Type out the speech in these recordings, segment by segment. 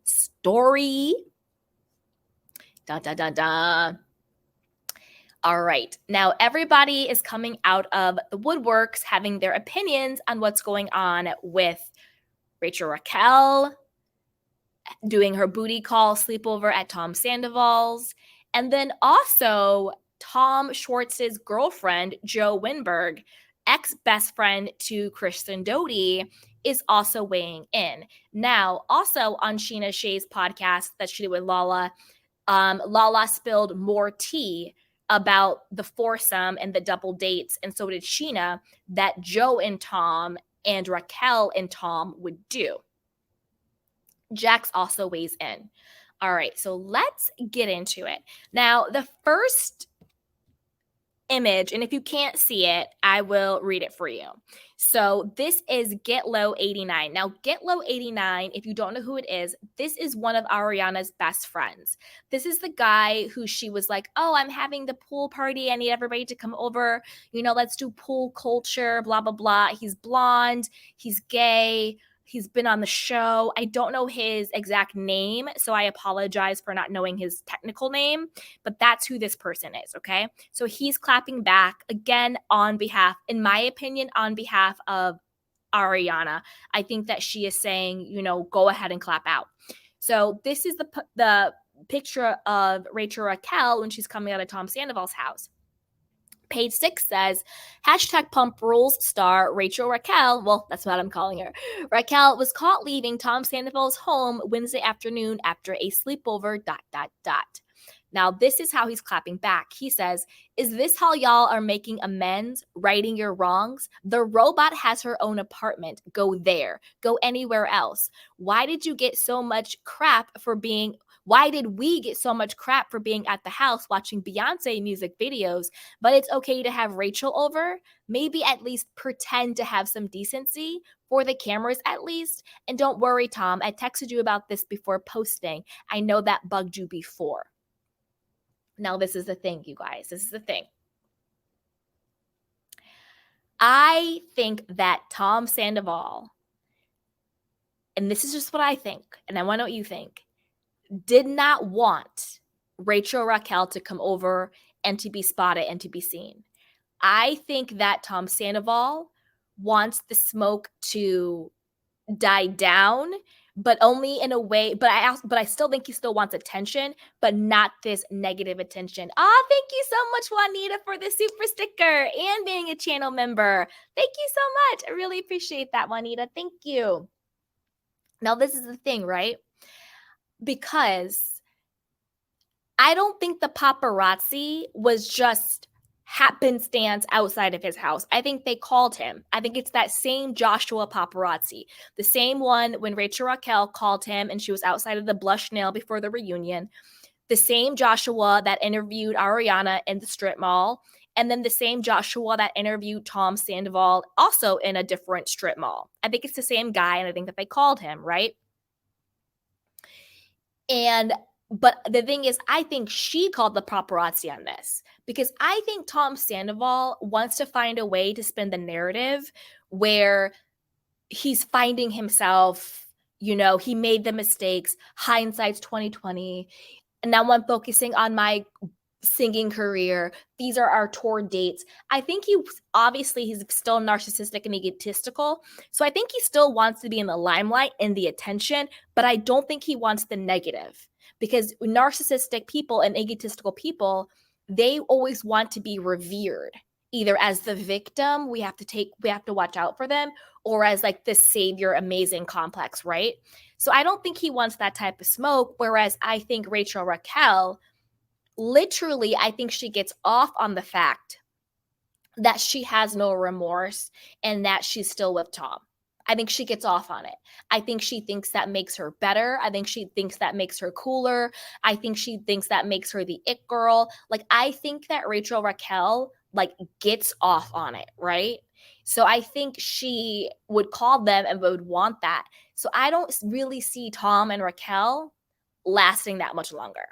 story. Dun, dun, dun, dun. All right. Now, everybody is coming out of the woodworks having their opinions on what's going on with Rachel Raquel doing her booty call sleepover at Tom Sandoval's. And then also Tom Schwartz's girlfriend, Jo Wenberg, ex-best friend to Kristen Doty, is also weighing in. Now, also on Sheena Shea's podcast that she did with Lala, Lala spilled more tea about the foursome and the double dates, and so did Sheena, that Jo and Tom and Raquel and Tom would do. Jax also weighs in. All right, so let's get into it. Now, the first image, and if you can't see it, I will read it for you. So this is Get Low 89. Now, Get Low 89, if you don't know who it is, this is one of Ariana's best friends. This is the guy who she was like, oh, I'm having the pool party. I need everybody to come over. You know, let's do pool culture, blah, blah, blah. He's blonde. He's gay. He's been on the show. I don't know his exact name, so I apologize for not knowing his technical name, but that's who this person is, okay? So he's clapping back, again, on behalf, in my opinion, on behalf of Ariana. I think that she is saying, you know, go ahead and clap out. So this is the picture of Rachel Raquel when she's coming out of Tom Sandoval's house. Page 6 says, hashtag pump rules star Rachel Raquel, well, that's what I'm calling her. Raquel was caught leaving Tom Sandoval's home Wednesday afternoon after a sleepover, ... Now, this is how he's clapping back. He says, is this how y'all are making amends, righting your wrongs? The robot has her own apartment. Go there. Go anywhere else. Why did we get so much crap for being at the house watching Beyonce music videos, but it's okay to have Rachel over? Maybe at least pretend to have some decency for the cameras at least. And don't worry, Tom, I texted you about this before posting. I know that bugged you before. Now, this is the thing, you guys. This is the thing. I think that Tom Sandoval, and this is just what I think, and I want to know what you think, did not want Rachel Raquel to come over and to be spotted and to be seen. I think that Tom Sandoval wants the smoke to die down, but only in a way, but I still think he still wants attention, but not this negative attention. Oh, thank you so much, Juanita, for the super sticker and being a channel member. Thank you so much. I really appreciate that, Juanita. Thank you. Now, this is the thing, right? Because I don't think the paparazzi was just happenstance outside of his house. I think they called him. I think it's that same Joshua paparazzi, the same one when Rachel Raquel called him and she was outside of the Blush Nail before the reunion, the same Joshua that interviewed Ariana in the strip mall, and then the same Joshua that interviewed Tom Sandoval also in a different strip mall. I think it's the same guy, and I think that they called him, right? But the thing is, I think she called the paparazzi on this because I think Tom Sandoval wants to find a way to spin the narrative where he's finding himself, you know, he made the mistakes, hindsight's 2020, and now I'm focusing on my singing career. These are our tour dates. I think he's still narcissistic and egotistical. So I think he still wants to be in the limelight and the attention, but I don't think he wants the negative. Because narcissistic people and egotistical people, they always want to be revered, either as the victim, we have to watch out for them, or as like the savior, amazing complex, right? So I don't think he wants that type of smoke. Whereas I think Rachel Raquel, literally, I think she gets off on the fact that she has no remorse and that she's still with Tom. I think she gets off on it. I think she thinks that makes her better. I think she thinks that makes her cooler. I think she thinks that makes her the it girl. Like, I think that Rachel Raquel, like, gets off on it, right? So I think she would call them and would want that. So I don't really see Tom and Raquel lasting that much longer,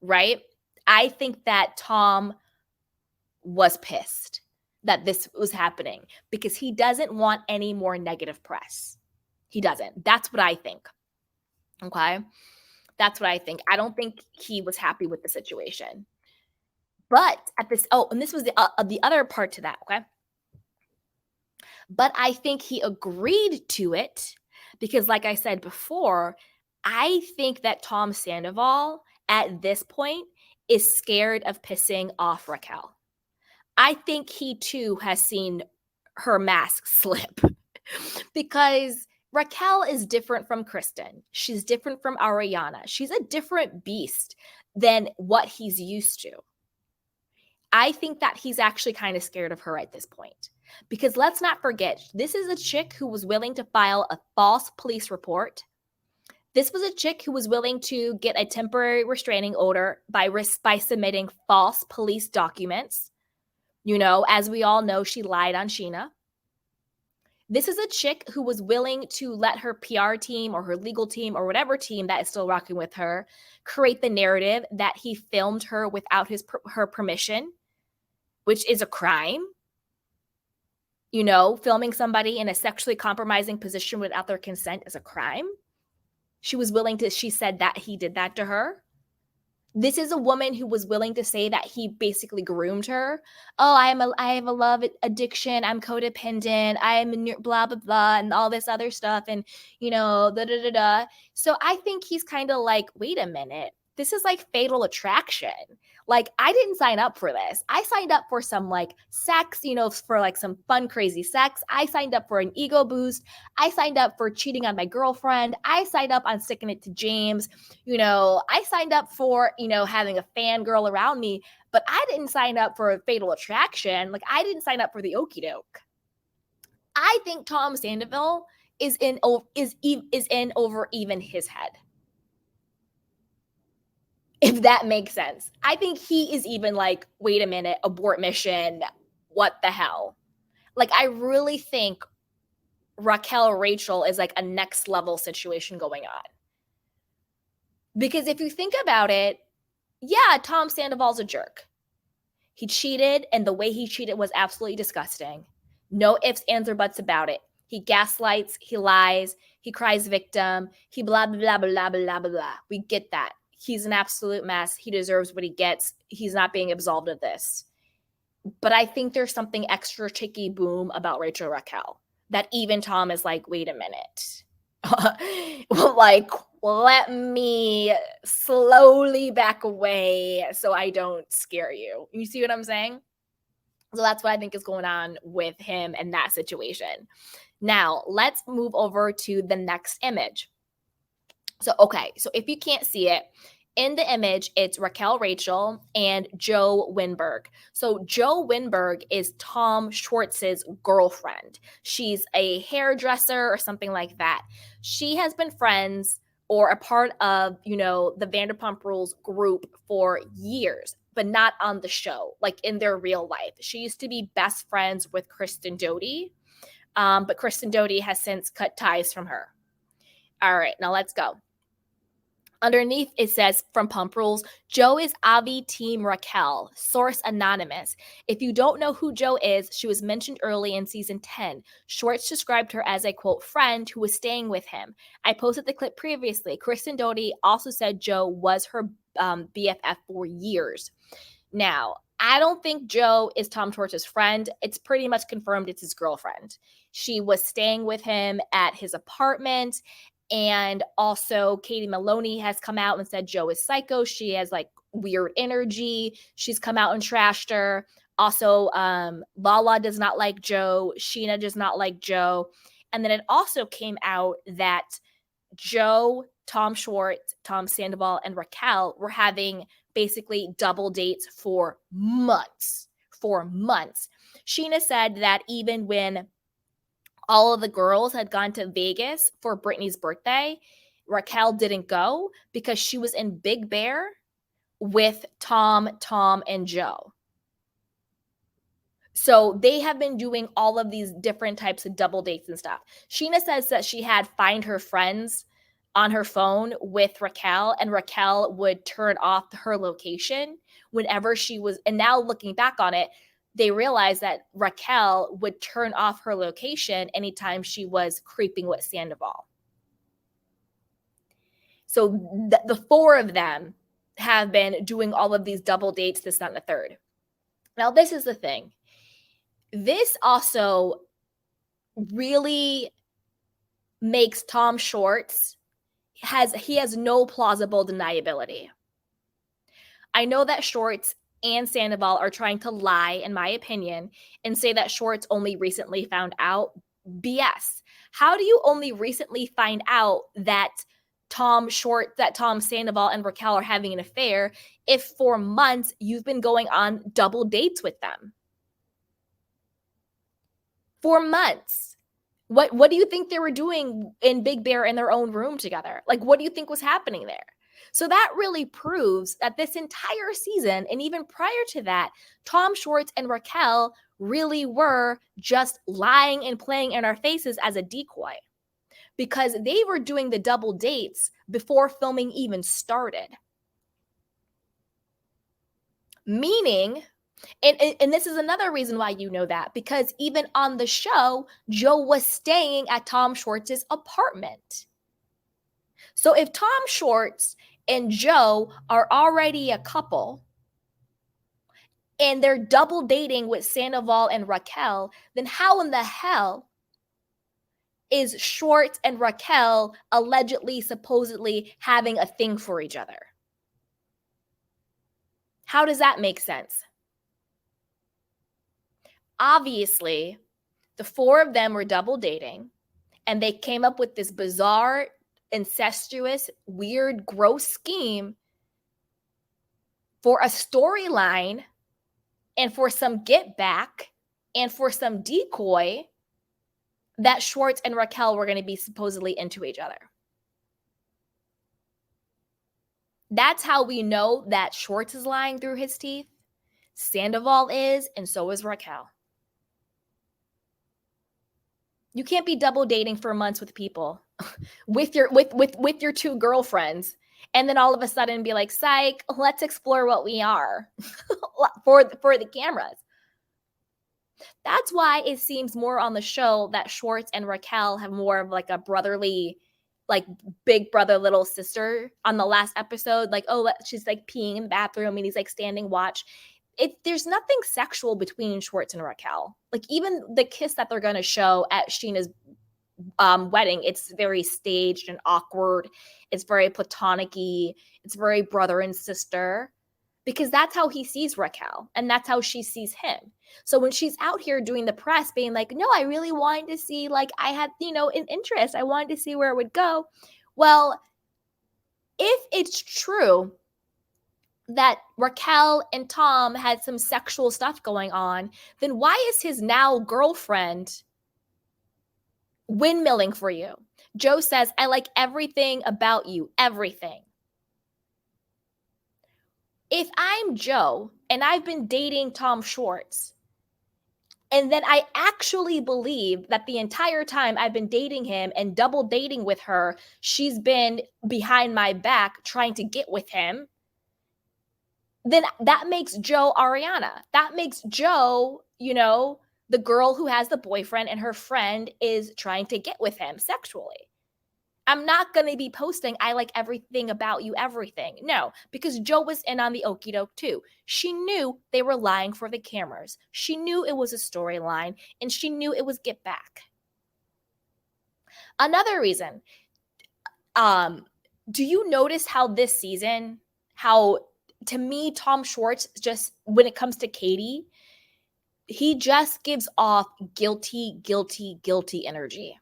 right? I think that Tom was pissed that this was happening because he doesn't want any more negative press. He doesn't. That's what I think. Okay. That's what I think. I don't think he was happy with the situation. But at this, oh, and this was the other part to that. Okay. But I think he agreed to it because, like I said before, I think that Tom Sandoval at this point is scared of pissing off Raquel. I think he too has seen her mask slip because Raquel is different from Kristen. She's different from Ariana. She's a different beast than what he's used to. I think that he's actually kind of scared of her at this point. Because let's not forget, this is a chick who was willing to file a false police report. This was a chick who was willing to get a temporary restraining order by submitting false police documents. You know, as we all know, she lied on Sheena. This is a chick who was willing to let her PR team or her legal team or whatever team that is still rocking with her create the narrative that he filmed her without her permission, which is a crime. You know, filming somebody in a sexually compromising position without their consent is a crime. She said that he did that to her. This is a woman who was willing to say that he basically groomed her. Oh, I have a love addiction. I'm codependent. I'm blah, blah, blah, and all this other stuff. And, you know, da, da, da, da. So I think he's kind of like, wait a minute. This is like Fatal Attraction. Like, I didn't sign up for this. I signed up for some like sex, you know, for like some fun, crazy sex. I signed up for an ego boost. I signed up for cheating on my girlfriend. I signed up on sticking it to James. You know, I signed up for, you know, having a fangirl around me, but I didn't sign up for a Fatal Attraction. Like, I didn't sign up for the okie doke. I think Tom Sandoval is in over even his head. If that makes sense. I think he is even like, wait a minute, abort mission. What the hell? Like, I really think Raquel Rachel is like a next level situation going on. Because if you think about it, yeah, Tom Sandoval's a jerk. He cheated, and the way he cheated was absolutely disgusting. No ifs, ands, or buts about it. He gaslights, he lies, he cries victim, he blah, blah, blah, blah, blah, blah, blah. We get that. He's an absolute mess. He deserves what he gets. He's not being absolved of this. But I think there's something extra chicky boom about Rachel Raquel that even Tom is like, wait a minute. Like, let me slowly back away so I don't scare you. You see what I'm saying? So that's what I think is going on with him and that situation. Now, let's move over to the next image. So, okay, so if you can't see it, in the image, it's Raquel Rachel and Joe Wenberg. So Joe Wenberg is Tom Schwartz's girlfriend. She's a hairdresser or something like that. She has been friends or a part of, you know, the Vanderpump Rules group for years, but not on the show, like in their real life. She used to be best friends with Kristen Doute, but Kristen Doute has since cut ties from her. All right, now let's go. Underneath, it says from Pump Rules, Joe is Avi Team Raquel, source anonymous. If you don't know who Joe is, she was mentioned early in season 10. Schwartz described her as a, quote, friend who was staying with him. I posted the clip previously. Kristen Doute also said Joe was her BFF for years. Now, I don't think Joe is Tom Schwartz's friend. It's pretty much confirmed it's his girlfriend. She was staying with him at his apartment. And also, Katie Maloney has come out and said Joe is psycho. She has like weird energy. She's come out and trashed her. Also, Lala does not like Joe. Sheena does not like Joe. And then it also came out that Joe, Tom Schwartz, Tom Sandoval, and Raquel were having basically double dates for months. For months. Sheena said that even when all of the girls had gone to Vegas for Brittany's birthday, Raquel didn't go because she was in Big Bear with Tom, and Joe. So they have been doing all of these different types of double dates and stuff. Sheena says that she had Find Her Friends on her phone with Raquel, and Raquel would turn off her location whenever she was, and now looking back on it, they realized that Raquel would turn off her location anytime she was creeping with Sandoval. So the four of them have been doing all of these double dates, this, that, and the third. Now, this is the thing. This also really makes Tom Schwartz he has no plausible deniability. I know that Schwartz and Sandoval are trying to lie, in my opinion, and say that Schwartz only recently found out. BS. How do you only recently find out that Tom Sandoval and Raquel are having an affair if for months you've been going on double dates with them? For months. What do you think they were doing in Big Bear in their own room together? Like, what do you think was happening there? So that really proves that this entire season, and even prior to that, Tom Schwartz and Raquel really were just lying and playing in our faces as a decoy, because they were doing the double dates before filming even started. Meaning, and this is another reason why you know that, because even on the show, Joe was staying at Tom Schwartz's apartment. So if Tom Schwartz and Joe are already a couple and they're double dating with Sandoval and Raquel, then how in the hell is Schwartz and Raquel allegedly, supposedly having a thing for each other? How does that make sense? Obviously, the four of them were double dating, and they came up with this bizarre, incestuous, weird, gross scheme for a storyline and for some get back and for some decoy that Schwartz and Raquel were going to be supposedly into each other. That's how we know that Schwartz is lying through his teeth, Sandoval is, and so is Raquel. You can't be double dating for months with people with your two girlfriends, and then all of a sudden be like, psych, let's explore what we are for the cameras. That's why it seems more on the show that Schwartz and Raquel have more of like a brotherly, like big brother, little sister. On the last episode, like, oh, she's like peeing in the bathroom and he's like standing watch. There's nothing sexual between Schwartz and Raquel. Like, even the kiss that they're going to show at Sheena's wedding, it's very staged and awkward. It's very platonic-y. It's very brother and sister, because that's how he sees Raquel and that's how she sees him. So when she's out here doing the press being like, no, I really wanted to see, like, I had, an interest. I wanted to see where it would go. Well, if it's true that Raquel and Tom had some sexual stuff going on, then why is his now girlfriend windmilling for you? Joe says, I like everything about you, everything. If I'm Joe and I've been dating Tom Schwartz, and then I actually believe that the entire time I've been dating him and double dating with her, she's been behind my back trying to get with him, then that makes Joe Ariana. That makes Joe, the girl who has the boyfriend and her friend is trying to get with him sexually. I'm not going to be posting, I like everything about you, everything. No, because Joe was in on the okie doke too. She knew they were lying for the cameras. She knew it was a storyline, and she knew it was get back. Another reason, do you notice how this season, to me, Tom Schwartz, just when it comes to Katie, he just gives off guilty energy.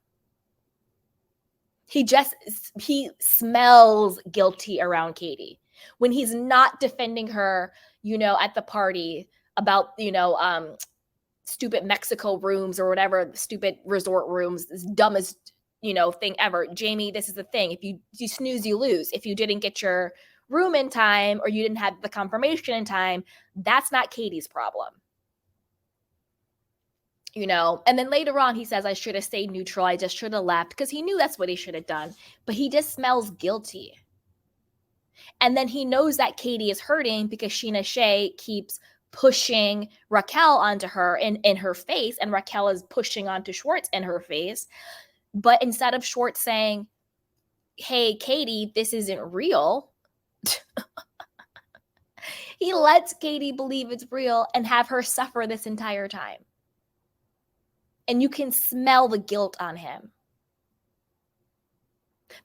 He smells guilty around Katie when he's not defending her, at the party about, stupid Mexico rooms or whatever, stupid resort rooms, this dumbest, thing ever. Jamie, this is the thing. If you snooze, you lose. If you didn't get your room in time or you didn't have the confirmation in time, that's not Katie's problem. And then later on, he says, I should have stayed neutral. I just should have left, because he knew that's what he should have done. But he just smells guilty. And then he knows that Katie is hurting because Sheena Shea keeps pushing Raquel onto her in her face, and Raquel is pushing onto Schwartz in her face. But instead of Schwartz saying, hey, Katie, this isn't real. He lets Katie believe it's real and have her suffer this entire time. And you can smell the guilt on him.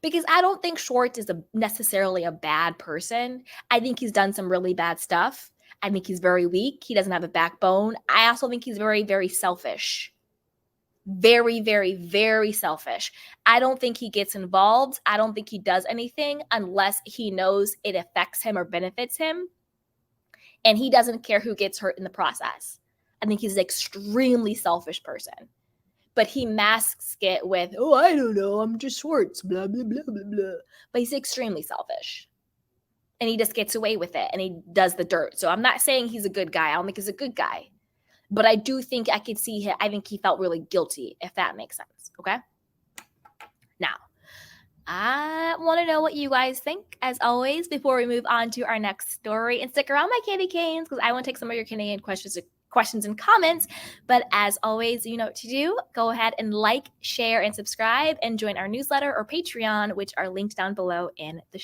Because I don't think Schwartz is necessarily a bad person. I think he's done some really bad stuff. I think he's very weak. He doesn't have a backbone. I also think he's very, very selfish. Very, very, very selfish. I don't think he gets involved. I don't think he does anything unless he knows it affects him or benefits him. And he doesn't care who gets hurt in the process. I think he's an extremely selfish person. But he masks it with, oh, I don't know, I'm just Schwartz, blah, blah, blah, blah, blah. But he's extremely selfish. And he just gets away with it and he does the dirt. So I'm not saying he's a good guy. I don't think he's a good guy. But I do think I could see him. I think he felt really guilty, if that makes sense. Okay? Now, I want to know what you guys think, as always, before we move on to our next story. And stick around, my candy canes, because I want to take some of your Canadian questions and comments. But as always, you know what to do. Go ahead and like, share, and subscribe, and join our newsletter or Patreon, which are linked down below in the